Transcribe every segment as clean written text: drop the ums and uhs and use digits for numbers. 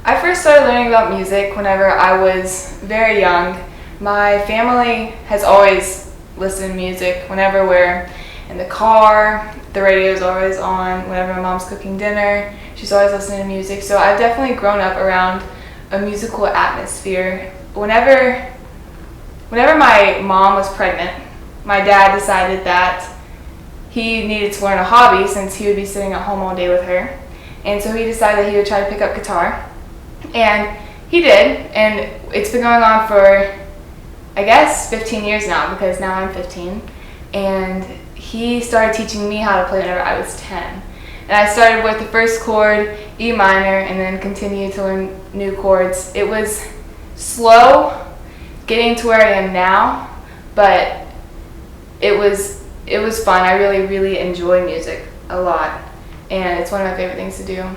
I first started learning about music whenever I was very young. My family has always listened to music whenever we're in the car. The radio is always on. Whenever my mom's cooking dinner, she's always listening to music. So I've definitely grown up around a musical atmosphere. Whenever my mom was pregnant, my dad decided that he needed to learn a hobby since he would be sitting at home all day with her. And so he decided that he would try to pick up guitar. And he did, and it's been going on for, I guess, 15 years now, because now I'm 15. And he started teaching me how to play whenever I was 10. And I started with the first chord, E minor, and then continued to learn new chords. It was slow getting to where I am now, but it was fun. I really, really enjoy music a lot, and it's one of my favorite things to do.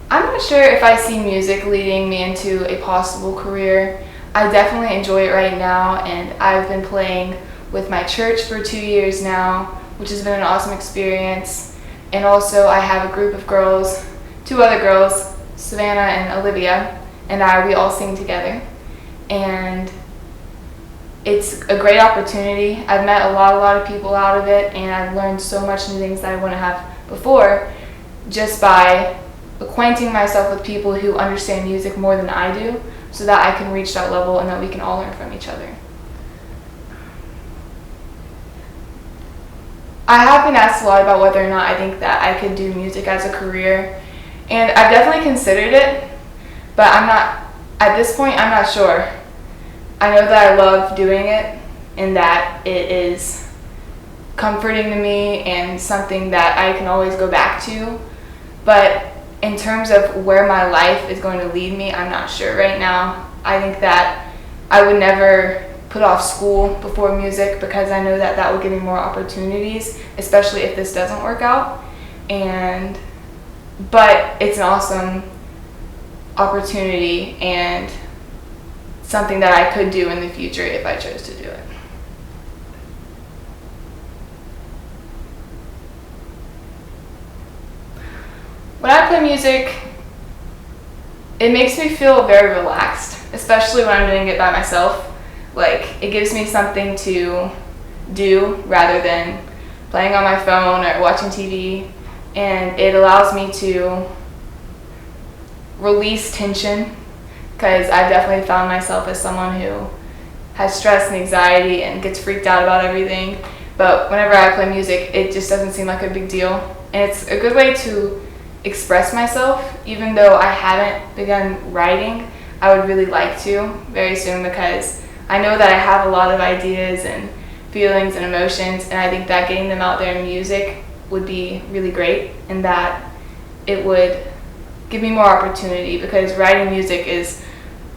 I'm not sure if I see music leading me into a possible career. I definitely enjoy it right now, and I've been playing with my church for 2 years now, which has been an awesome experience. And also I have a group of girls, 2 other girls, Savannah and Olivia, and we all sing together. And it's a great opportunity. I've met a lot of people out of it, and I've learned so much new things that I wouldn't have before just by acquainting myself with people who understand music more than I do, so that I can reach that level and that we can all learn from each other. I have been asked a lot about whether or not I think that I could do music as a career, and I've definitely considered it, but at this point, I'm not sure. I know that I love doing it and that it is comforting to me and something that I can always go back to, but in terms of where my life is going to lead me, I'm not sure right now. I think that I would never put off school before music, because I know that that will give me more opportunities, especially if this doesn't work out. But it's an awesome opportunity and something that I could do in the future if I chose to do it. When I play music, it makes me feel very relaxed, especially when I'm doing it by myself. Like, it gives me something to do rather than playing on my phone or watching TV, and it allows me to release tension, because I've definitely found myself as someone who has stress and anxiety and gets freaked out about everything. But whenever I play music, it just doesn't seem like a big deal, and it's a good way to express myself. Even though I haven't begun writing, I would really like to very soon, because I know that I have a lot of ideas and feelings and emotions, and I think that getting them out there in music would be really great, and that it would give me more opportunity, because writing music is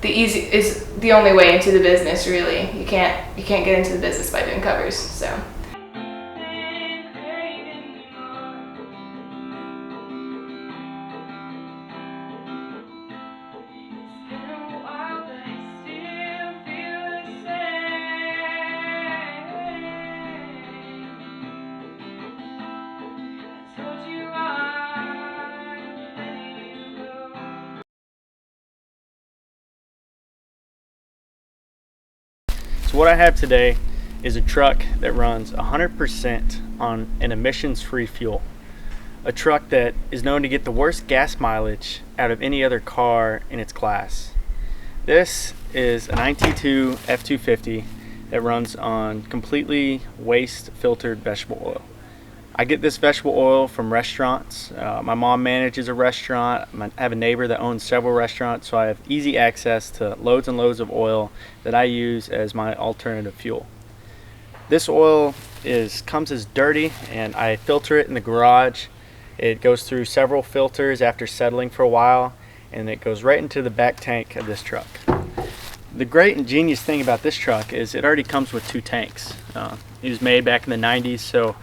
the only way into the business, really. You can't get into the business by doing covers. So So what I have today is a truck that runs 100% on an emissions-free fuel. A truck that is known to get the worst gas mileage out of any other car in its class. This is a 9T2 F250 that runs on completely waste filtered vegetable oil. I get this vegetable oil from restaurants. My mom manages a restaurant. I have a neighbor that owns several restaurants, so I have easy access to loads and loads of oil that I use as my alternative fuel. This oil comes as dirty, and I filter it in the garage. It goes through several filters after settling for a while, and it goes right into the back tank of this truck. The great and genius thing about this truck is it already comes with 2 tanks. It was made back in the 90s, so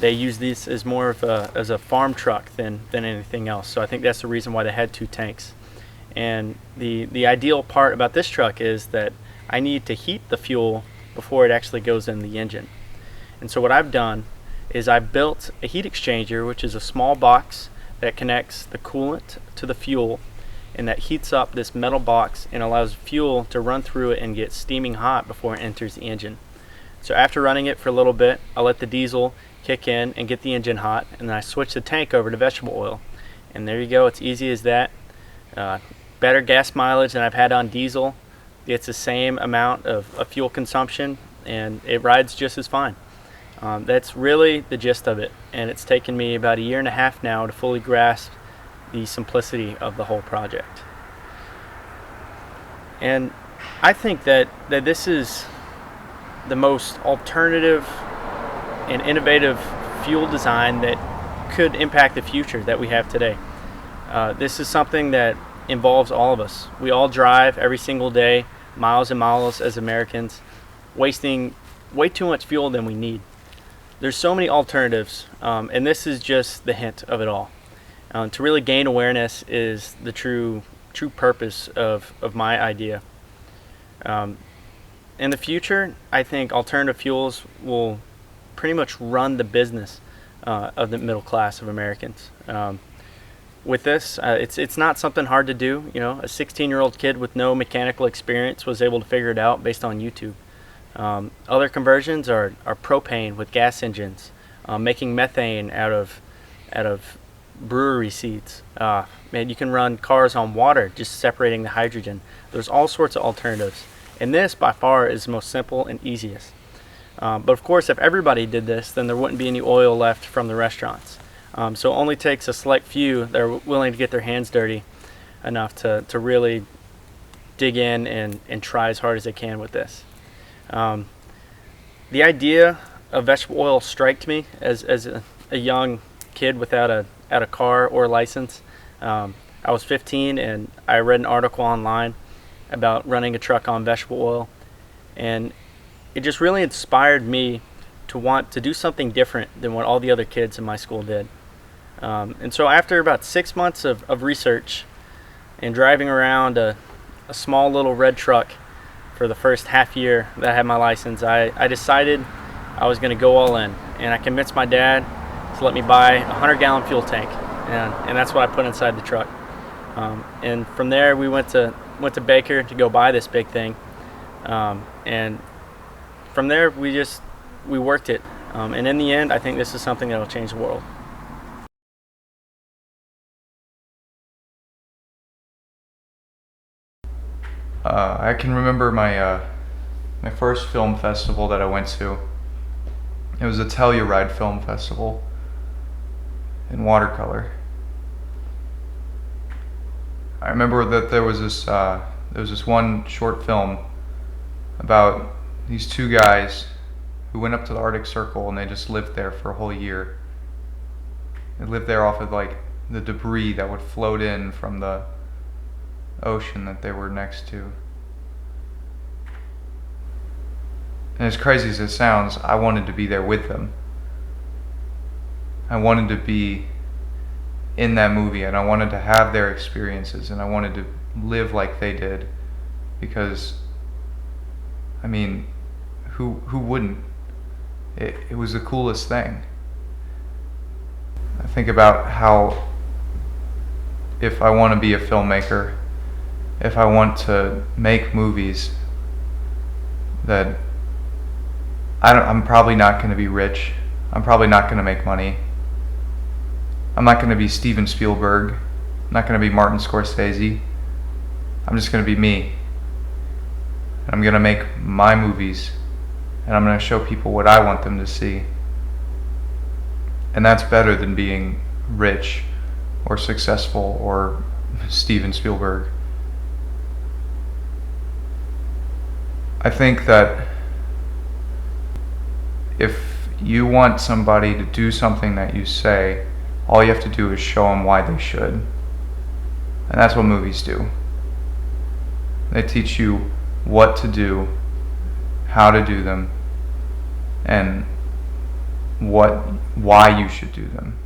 they use this as more of a farm truck than anything else. So I think that's the reason why they had 2 tanks. And the ideal part about this truck is that I need to heat the fuel before it actually goes in the engine. And so what I've done is I built a heat exchanger, which is a small box that connects the coolant to the fuel, and that heats up this metal box and allows fuel to run through it and get steaming hot before it enters the engine. So after running it for a little bit, I let the diesel kick in and get the engine hot, and then I switch the tank over to vegetable oil. And there you go, it's easy as that. Better gas mileage than I've had on diesel. It's the same amount of fuel consumption, and it rides just as fine. That's really the gist of it, and it's taken me about 1.5 years now to fully grasp the simplicity of the whole project. And I think that this is the most alternative and innovative fuel design that could impact the future that we have today. This is something that involves all of us. We all drive every single day, miles and miles as Americans, wasting way too much fuel than we need. There's so many alternatives, and this is just the hint of it all. To really gain awareness is the true purpose of my idea. In the future, I think alternative fuels will pretty much run the business of the middle class of Americans. With this, it's not something hard to do. You know, a 16-year-old kid with no mechanical experience was able to figure it out based on YouTube. Other conversions are propane with gas engines, making methane out of brewery seeds. Man, you can run cars on water, just separating the hydrogen. There's all sorts of alternatives, and this by far is the most simple and easiest. But of course, if everybody did this, then there wouldn't be any oil left from the restaurants. So it only takes a select few that are willing to get their hands dirty enough to really dig in and try as hard as they can with this. The idea of vegetable oil struck me as a young kid without a car or a license. I was 15 and I read an article online about running a truck on vegetable oil, and it just really inspired me to want to do something different than what all the other kids in my school did. And so after about 6 months of research and driving around a small little red truck for the first half year that I had my license, I decided I was going to go all in, and I convinced my dad to let me buy a 100-gallon fuel tank, and that's what I put inside the truck. And from there we went to Baker to go buy this big thing, and from there we worked it, and in the end I think this is something that will change the world. I can remember my first film festival that I went to. It was a Telluride Film Festival in watercolor. I remember that there was this one short film about these two guys who went up to the Arctic Circle and they just lived there for a whole year. They lived there off of like the debris that would float in from the ocean that they were next to. And as crazy as it sounds, I wanted to be there with them. I wanted to be in that movie, and I wanted to have their experiences, and I wanted to live like they did, because I mean, who wouldn't? It was the coolest thing. I think about how if I want to be a filmmaker, if I want to make movies, that I'm probably not going to be rich. I'm probably not going to make money. I'm not going to be Steven Spielberg. I'm not going to be Martin Scorsese. I'm just going to be me. And I'm going to make my movies, and I'm going to show people what I want them to see. And that's better than being rich or successful or Steven Spielberg. I think that if you want somebody to do something that you say, all you have to do is show them why they should. And that's what movies do. They teach you what to do, how to do them, and why you should do them.